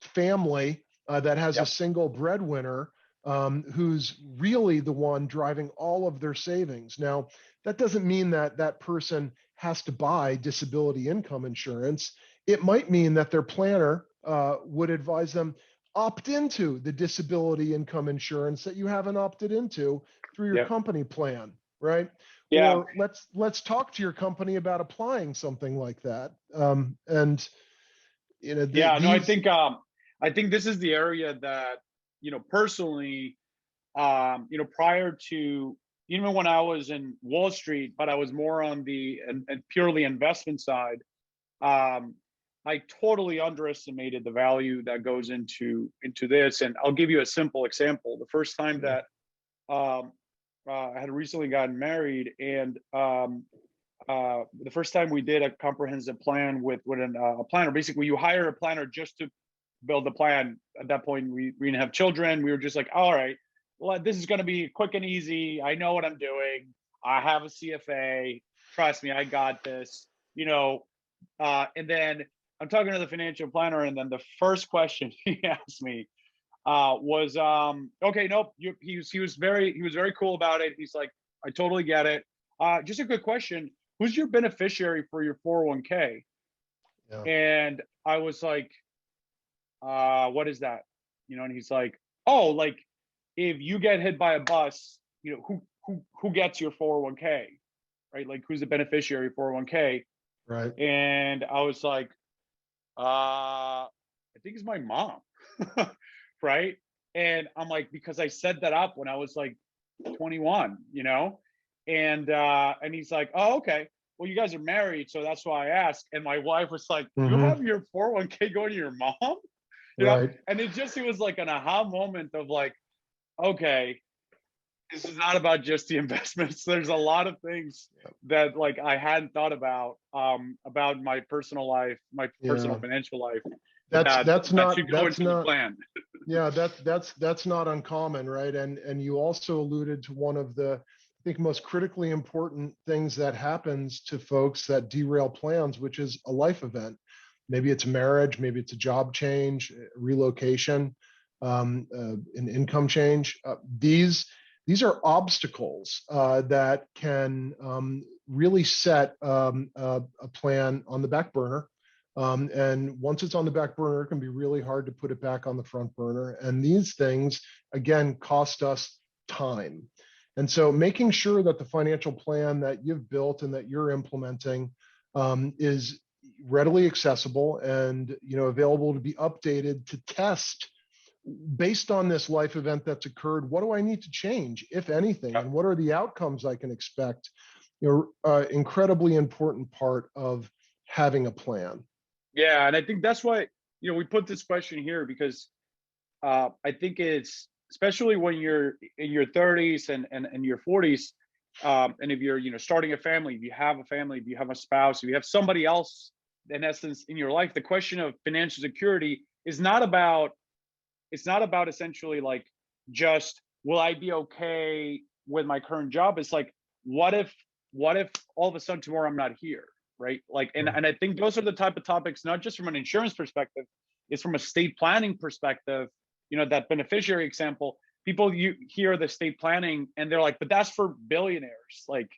family that has a single breadwinner who's really the one driving all of their savings. Now, that doesn't mean that that person has to buy disability income insurance. It might mean that their planner would advise them, opt into the disability income insurance that you haven't opted into through your company plan, right? Yeah. Or let's talk to your company about applying something like that. I think this is the area that, personally, prior to, even when I was in Wall Street, but I was more on the and purely investment side, I totally underestimated the value that goes into this. And I'll give you a simple example. The first time that I had recently gotten married, and the first time we did a comprehensive plan with a planner. Basically, you hire a planner just to build the plan. At that point, we didn't have children. We were just like, all right, well, this is going to be quick and easy. I know what I'm doing. I have a CFA. Trust me, I got this. And then I'm talking to the financial planner, and then the first question he asked me was okay, nope. He was very cool about it. He's like, I totally get it. Just a good question. Who's your beneficiary for your 401k? Yeah. And I was like, what is that? And he's like, oh, like if you get hit by a bus, who gets your 401k, right? Like who's the beneficiary 401k? Right. And I was like, I think it's my mom. Right. And I'm like, because I set that up when I was like 21, and he's like, oh, okay, well, you guys are married, so that's why I asked. And my wife was like, you have your 401k going to your mom, and it was like an aha moment of like, okay, this is not about just the investments. There's a lot of things that like I hadn't thought about my personal life, my personal financial life. That's not Plan. Yeah, that's not uncommon, right? And you also alluded to one of the, I think, most critically important things that happens to folks that derail plans, which is a life event. Maybe it's marriage, maybe it's a job change, relocation, an income change. These are obstacles that can really set a plan on the back burner. And once it's on the back burner, it can be really hard to put it back on the front burner. And these things, again, cost us time. And so making sure that the financial plan that you've built and that you're implementing is readily accessible and available to be updated to test based on this life event that's occurred, what do I need to change, if anything, and what are the outcomes I can expect? Incredibly important part of having a plan. Yeah, and I think that's why we put this question here because I think it's especially when you're in your 30s and your 40s, and if you're starting a family, if you have a family, if you have a spouse, if you have somebody else in essence in your life, the question of financial security is not about essentially like just will I be okay with my current job? It's like what if all of a sudden tomorrow I'm not here, right? Like, and I think those are the type of topics, not just from an insurance perspective, it's from a estate planning perspective. That beneficiary example, people you hear the estate planning and they're like, but that's for billionaires. Like,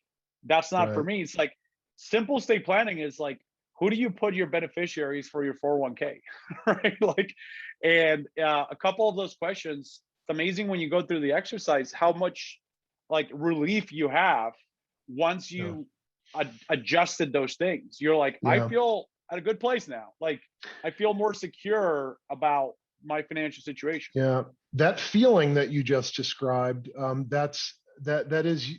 that's not for Right. me. It's like simple estate planning is like, who do you put your beneficiaries for your 401k, right? Like, and a couple of those questions, it's amazing when you go through the exercise how much like relief you have once Yeah. you adjusted those things. You're like, I Yeah. feel at a good place now. Like, I feel more secure about my financial situation. Yeah. That feeling that you just described, that is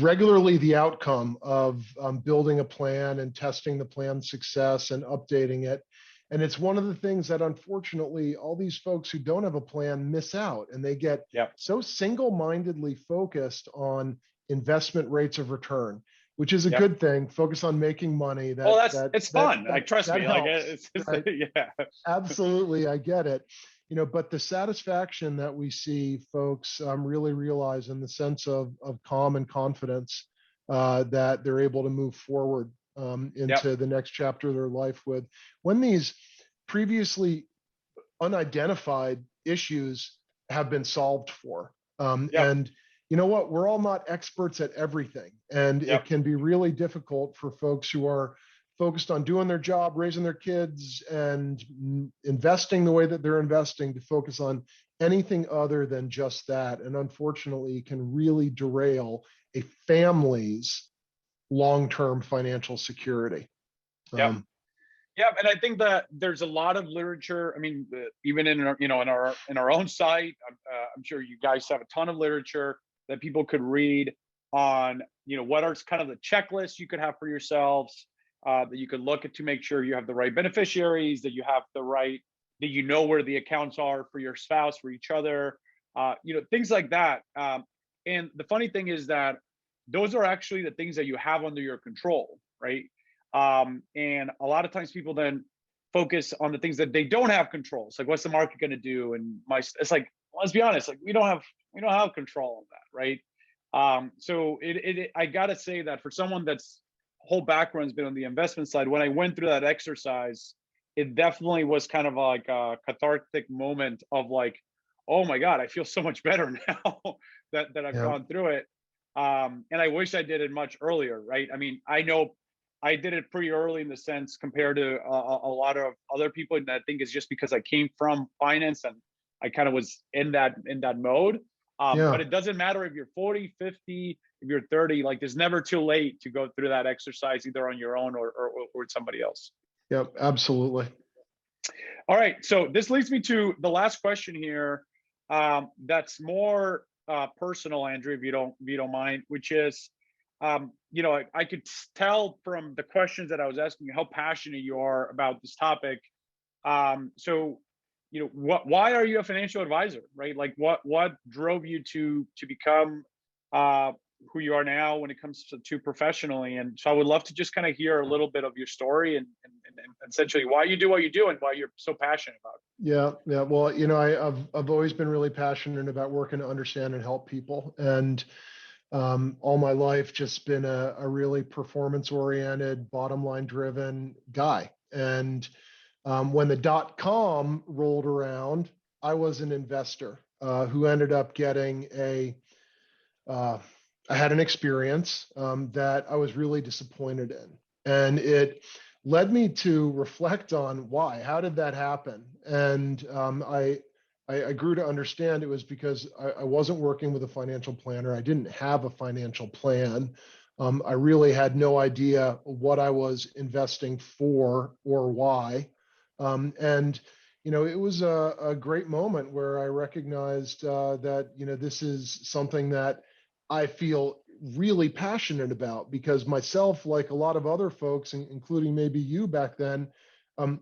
regularly the outcome of building a plan and testing the plan's success and updating it. And it's one of the things that unfortunately all these folks who don't have a plan miss out, and they get Yep. so single-mindedly focused on investment rates of return, which is a Yep. good thing. Focus on making money. Well, it's fun. Like, trust That me. Like, helps, it's right? yeah. Absolutely, I get it. But the satisfaction that we see folks really realize in the sense of calm and confidence that they're able to move forward Yep. into the next chapter of their life with, when these previously unidentified issues have been solved for. Yep. And you know what? We're all not experts at everything. And it Yep. can be really difficult for folks who are focused on doing their job, raising their kids, and investing the way that they're investing to focus on anything other than just that. And unfortunately, can really derail a family's long-term financial security. Yep. Yeah, and I think that there's a lot of literature. I mean, even in our, in our own site, I'm sure you guys have a ton of literature that people could read on, what are kind of the checklists you could have for yourselves, that you could look at to make sure you have the right beneficiaries, that you have the right, that where the accounts are for your spouse, for each other, things like that. And the funny thing is that those are actually the things that you have under your control, right? And a lot of times people then focus on the things that they don't have control. It's like, what's the market going to do? And it's like, let's be honest, like we don't have control of that, right? So I gotta say that for someone that's whole background's been on the investment side, when I went through that exercise, it definitely was kind of like a cathartic moment of like, oh my God, I feel so much better now that I've Yeah. gone through it. And I wish I did it much earlier, right? I mean, I know I did it pretty early in the sense compared to a lot of other people, and I think it's just because I came from finance and I kind of was in that mode. But Yeah. it doesn't matter if you're 40, 50, if you're 30, like there's never too late to go through that exercise either on your own or with somebody else. Yep. Absolutely. All right, so this leads me to the last question here. That's more personal, Andrew, if you don't mind, which is, I could tell from the questions that I was asking you how passionate you are about this topic. So, why are you a financial advisor, right? Like, what drove you to become who you are now when it comes to professionally? And so, I would love to just kind of hear a little bit of your story and essentially why you do what you do and why you're so passionate about it. Yeah, yeah. Well, I've always been really passionate about working to understand and help people, and all my life just been a really performance oriented, bottom line driven guy. And when the .com rolled around, I was an investor who ended up getting I had an experience that I was really disappointed in, and it led me to reflect on why. How did that happen? And I grew to understand it was because I wasn't working with a financial planner. I didn't have a financial plan. I really had no idea what I was investing for or why. And it was a great moment where I recognized that, this is something that I feel really passionate about, because myself, like a lot of other folks, including maybe you back then, um,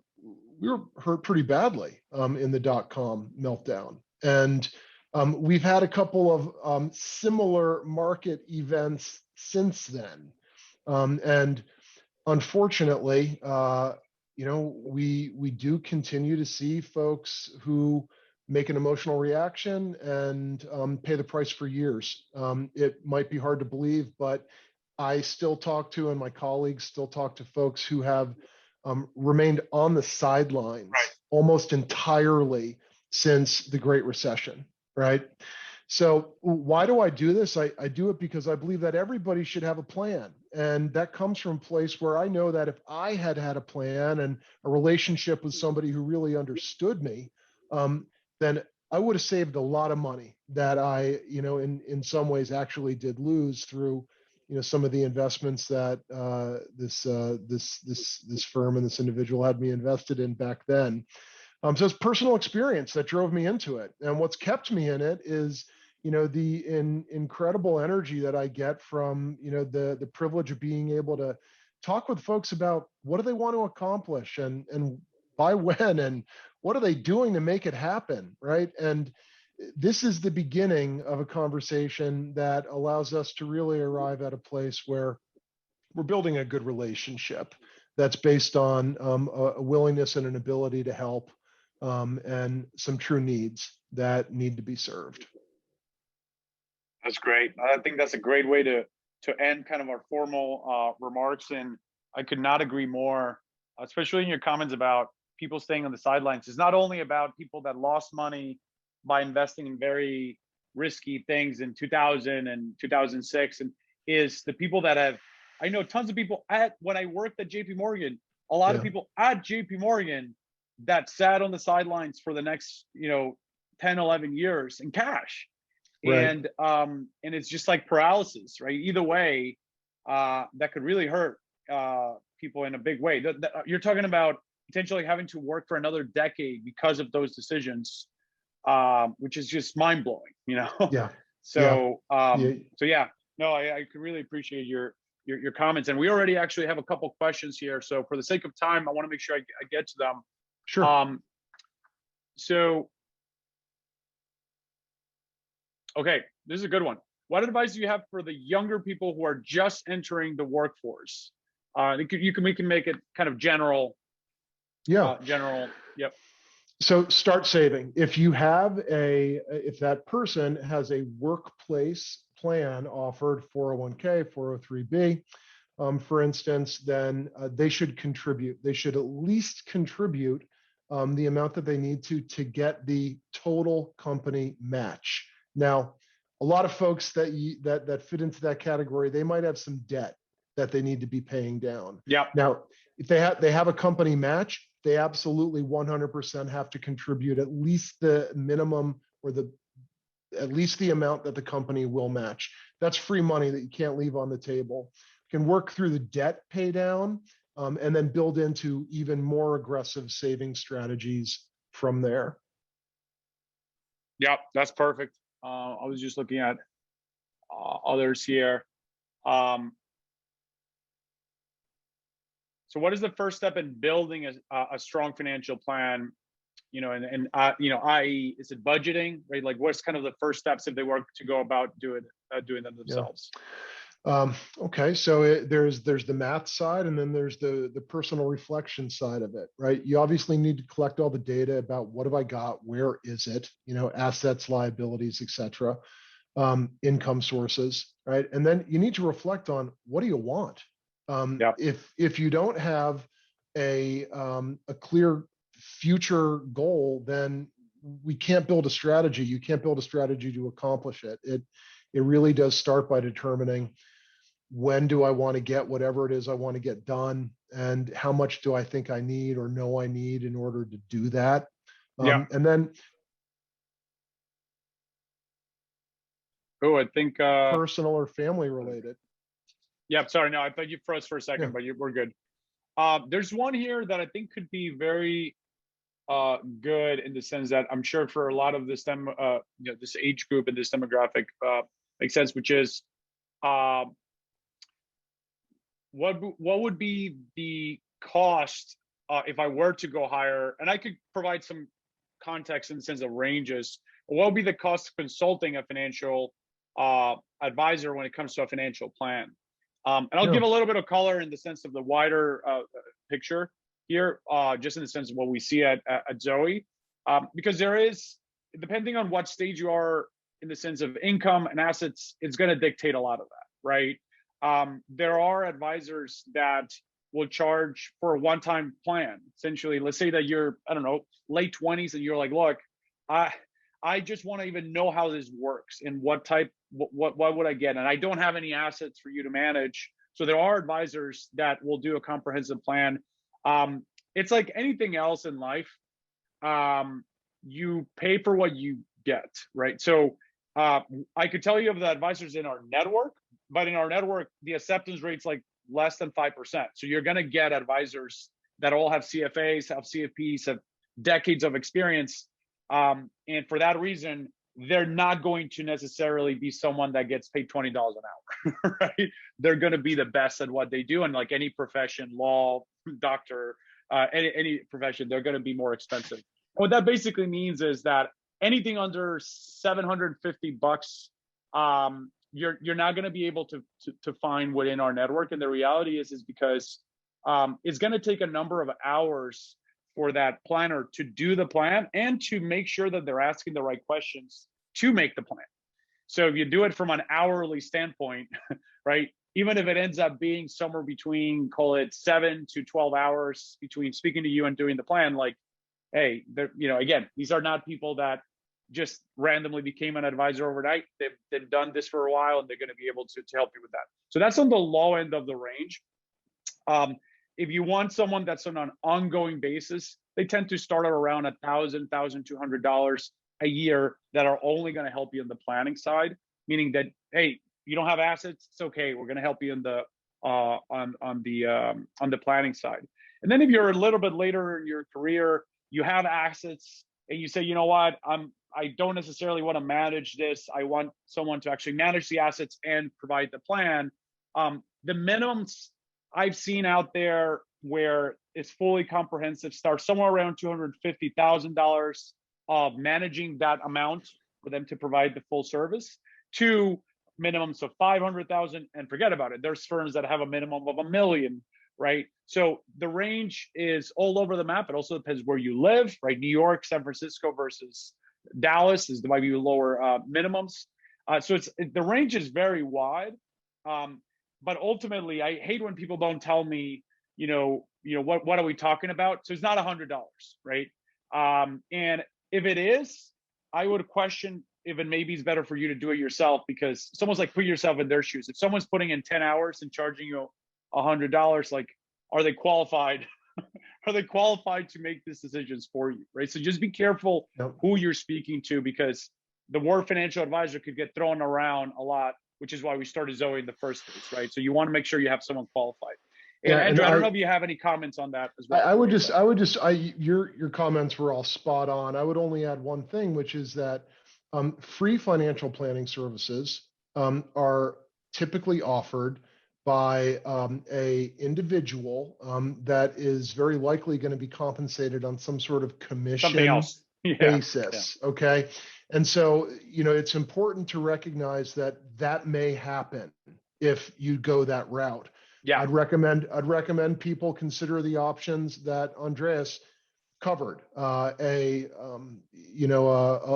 we were hurt pretty badly in the dot-com meltdown. And we've had a couple of similar market events since then. And unfortunately, we do continue to see folks who make an emotional reaction and pay the price for years. It might be hard to believe, but I still talk to, and my colleagues still talk to, folks who have remained on the sidelines Right. almost entirely since the Great Recession, right? So why do I do this? I do it because I believe that everybody should have a plan. And that comes from a place where I know that if I had had a plan and a relationship with somebody who really understood me, then I would have saved a lot of money that I, in some ways actually did lose through, some of the investments that this firm and this individual had me invested in back then. So it's personal experience that drove me into it. And what's kept me in it is, the incredible energy that I get from, the privilege of being able to talk with folks about what do they want to accomplish, and by when, and what are they doing to make it happen, right? And this is the beginning of a conversation that allows us to really arrive at a place where we're building a good relationship that's based on a willingness and an ability to help, and some true needs that need to be served. That's great. I think that's a great way to end kind of our formal remarks. And I could not agree more, especially in your comments about people staying on the sidelines. It's not only about people that lost money by investing in very risky things in 2000 and 2006, and is the people that have, I know tons of people when I worked at JP Morgan, a lot of people at JP Morgan that sat on the sidelines for the next, 10, 11 years in cash. Right. And it's just like paralysis, right? Either way, that could really hurt people in a big way. You're talking about potentially having to work for another decade because of those decisions, which is just mind blowing, Yeah. So, Yeah. so yeah, no, I could really appreciate your comments, and we already actually have a couple questions here. So for the sake of time, I want to make sure I get to them. Sure. So. Okay, this is a good one. What advice do you have for the younger people who are just entering the workforce? We can make it kind of general. Yeah. General. Yep. So start saving. If that person has a workplace plan offered, 401k, 403b, for instance, then they should contribute. They should at least contribute the amount that they need to get the total company match. Now, a lot of folks that fit into that category, they might have some debt that they need to be paying down. Yeah. Now, if they have a company match, they absolutely 100% have to contribute at least the minimum, or at least the amount that the company will match. That's free money that you can't leave on the table. You can work through the debt pay down, and then build into even more aggressive saving strategies from there. Yeah, that's perfect. I was just looking at others here. So what is the first step in building a strong financial plan? I.e., is it budgeting, right? Like, what's kind of the first steps if they were to go about doing them themselves? Okay, so there's the math side, and then there's the personal reflection side of it, right? You obviously need to collect all the data about what have I got, where is it, assets, liabilities, etc., income sources, right? And then you need to reflect on, what do you want? If you don't have a clear future goal, then we can't build a strategy. You can't build a strategy to accomplish it. It really does start by determining, when do I want to get whatever it is I want to get done, and how much do I think I need or know I need in order to do that. And then I think personal or family related. Yeah, sorry, no, I thought you froze for a second, but we're good. There's one here that I think could be very good in the sense that I'm sure for a lot of this this age group and this demographic makes sense, which is uh, what would be the cost if I were to go higher? And I could provide some context in the sense of ranges. What would be the cost of consulting a financial advisor when it comes to a financial plan? And I'll Yeah. give a little bit of color in the sense of the wider picture here, just in the sense of what we see at Zoe, because there is, depending on what stage you are in the sense of income and assets, it's going to dictate a lot of that, right? There are advisors that will charge for a one-time plan. Essentially, let's say that you're, I don't know, late 20s and you're like, look, I just want to even know how this works and what would I get? And I don't have any assets for you to manage. So there are advisors that will do a comprehensive plan. It's like anything else in life. You pay for what you get, right? So I could tell you of the advisors in our network, but in our network, the acceptance rate's like less than 5%. So you're going to get advisors that all have CFAs, have CFPs, have decades of experience. And for that reason, they're not going to necessarily be someone that gets paid $20 an hour, right? They're going to be the best at what they do. And like any profession, law, doctor, any profession, they're going to be more expensive. What that basically means is that anything under $750, you're not going to be able to find within our network. And the reality is because it's going to take a number of hours for that planner to do the plan and to make sure that they're asking the right questions to make the plan. So if you do it from an hourly standpoint, right, even if it ends up being somewhere between, call it 7 to 12 hours between speaking to you and doing the plan, like, hey, again, these are not people that just randomly became an advisor overnight. They've done this for a while and they're going to be able to help you with that. So that's on the low end of the range. If you want someone that's on an ongoing basis, they tend to start at around $1,000, $1,200 a year that are only going to help you in the planning side, meaning that, hey, you don't have assets, it's okay. We're going to help you in the on the planning side. And then if you're a little bit later in your career, you have assets and you say, you know what, I don't necessarily want to manage this. I want someone to actually manage the assets and provide the plan. The minimums I've seen out there where it's fully comprehensive start somewhere around $250,000 of managing that amount for them to provide the full service, to minimums of 500,000, and forget about it. There's firms that have a minimum of $1 million, right? So the range is all over the map. It also depends where you live, right? New York, San Francisco versus Dallas there might be lower minimums. So the range is very wide. But ultimately, I hate when people don't tell me, what are we talking about? So it's not $100, right? And if it is, I would question if it maybe is better for you to do it yourself, because it's almost like put yourself in their shoes. If someone's putting in 10 hours and charging you $100, like, are they qualified? Are they qualified to make these decisions for you, right? So just be careful who you're speaking to, because the word financial advisor could get thrown around a lot, which is why we started Zoe in the first place, right? So you want to make sure you have someone qualified. And yeah, Andrew, I don't know if you have any comments on that as well. Your comments were all spot on. I would only add one thing, which is that free financial planning services are typically offered by a individual that is very likely going to be compensated on some sort of commission basis. Yeah. Okay. And so, it's important to recognize that may happen if you go that route. Yeah. I'd recommend people consider the options that Andreas covered, a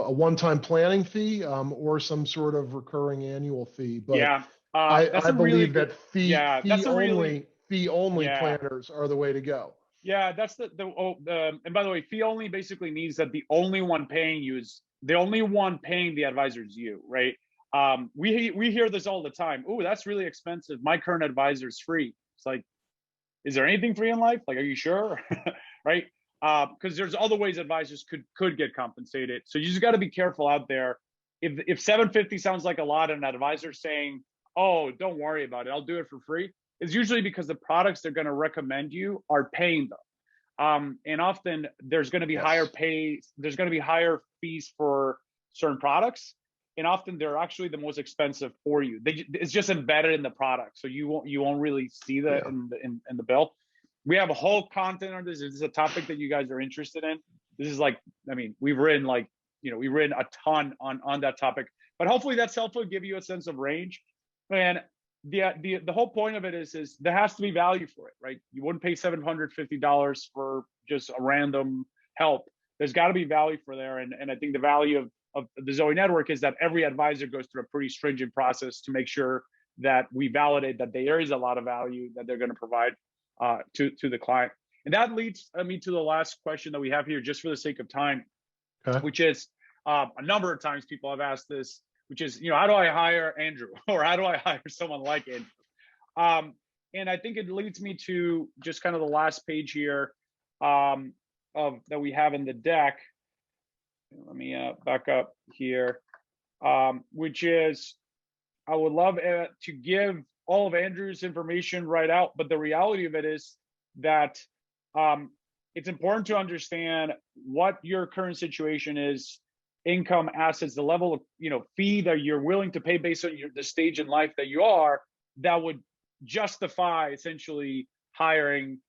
one-time planning fee or some sort of recurring annual fee. But yeah. I believe that fee only planners are the way to go. Yeah, that's and by the way, fee only basically means that the only one paying you is the only one paying the advisor is you, right? We hear this all the time. Oh, that's really expensive. My current advisor is free. It's like, is there anything free in life? Like, are you sure? Right? Because there's other ways advisors could get compensated. So you just got to be careful out there. If $750 sounds like a lot, and an advisor saying, "Oh, don't worry about it, I'll do it for free," it's usually because the products they're going to recommend you are paying them. And often there's going to be Yes. there's going to be higher fees for certain products. And often they're actually the most expensive for you. It's just embedded in the product. So you won't really see that Yeah. in the bill. We have a whole content on this. This is a topic that you guys are interested in. This is like, I mean, we've written a ton on that topic, but hopefully that's helpful to give you a sense of range. And the whole point of it is there has to be value for it, right? You wouldn't pay $750 for just a random help. There's got to be value for there. And I think the value of the Zoe network is that every advisor goes through a pretty stringent process to make sure that we validate that there is a lot of value that they're going to provide to the client. And that leads me to the last question that we have here, just for the sake of time, Okay. which is a number of times people have asked this, which is, how do I hire Andrew, or how do I hire someone like Andrew? And I think it leads me to just kind of the last page here of that we have in the deck. Let me back up here, which is, I would love to give all of Andrew's information right out, but the reality of it is that it's important to understand what your current situation is, income, assets, the level of fee that you're willing to pay based on the stage in life that you are, that would justify essentially hiring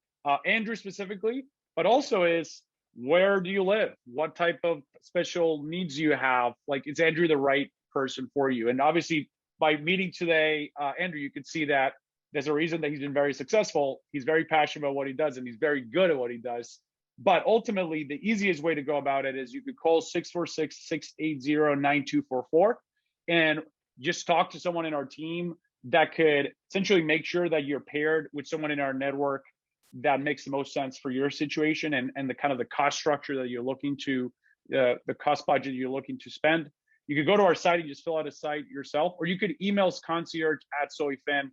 Andrew specifically, but also is, where do you live? What type of special needs do you have? Like, is Andrew the right person for you? And obviously, by meeting today, Andrew, you could see that there's a reason that he's been very successful. He's very passionate about what he does, and he's very good at what he does. But ultimately, the easiest way to go about it is you could call 646-680-9244 and just talk to someone in our team that could essentially make sure that you're paired with someone in our network that makes the most sense for your situation and the kind of the cost structure that you're looking to, the cost budget you're looking to spend. You could go to our site and just fill out a site yourself, or you could email us concierge@zoefin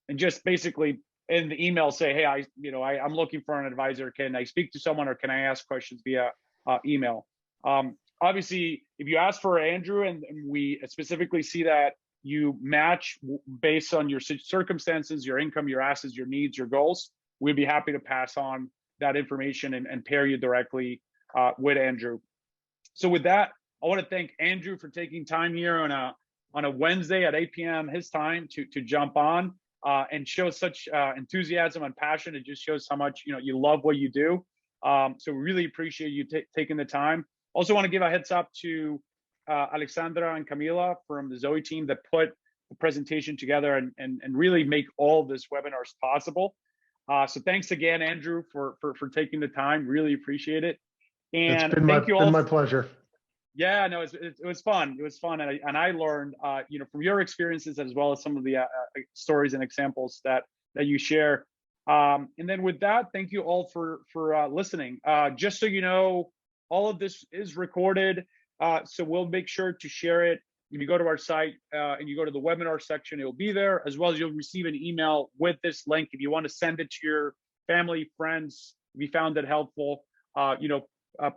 and just basically in the email say, hey, I'm looking for an advisor. Can I speak to someone, or can I ask questions via email? Obviously, if you ask for Andrew and we specifically see that you match based on your circumstances, your income, your assets, your needs, your goals, we'd be happy to pass on that information and pair you directly with Andrew. So with that, I want to thank Andrew for taking time here on a Wednesday at 8 p.m. his time to jump on and show such enthusiasm and passion. It just shows how much you love what you do. So we really appreciate you taking the time. Also want to give a heads up to Alexandra and Camila from the Zoe team that put the presentation together and really make all of this webinars possible. So thanks again, Andrew, for taking the time. Really appreciate it. And thank you all. Been my pleasure. Yeah, no, it was fun. It was fun, and I learned, from your experiences as well as some of the stories and examples that you share. And then with that, thank you all for listening. Just so you know, all of this is recorded, so we'll make sure to share it. If you go to our site and you go to the webinar section, it'll be there, as well as you'll receive an email with this link. If you want to send it to your family, friends, if you found it helpful,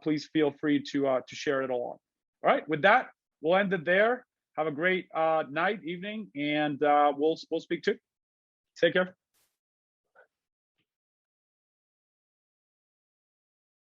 please feel free to share it along. All right, with that, we'll end it there. Have a great night, evening, and we'll speak to you. Take care.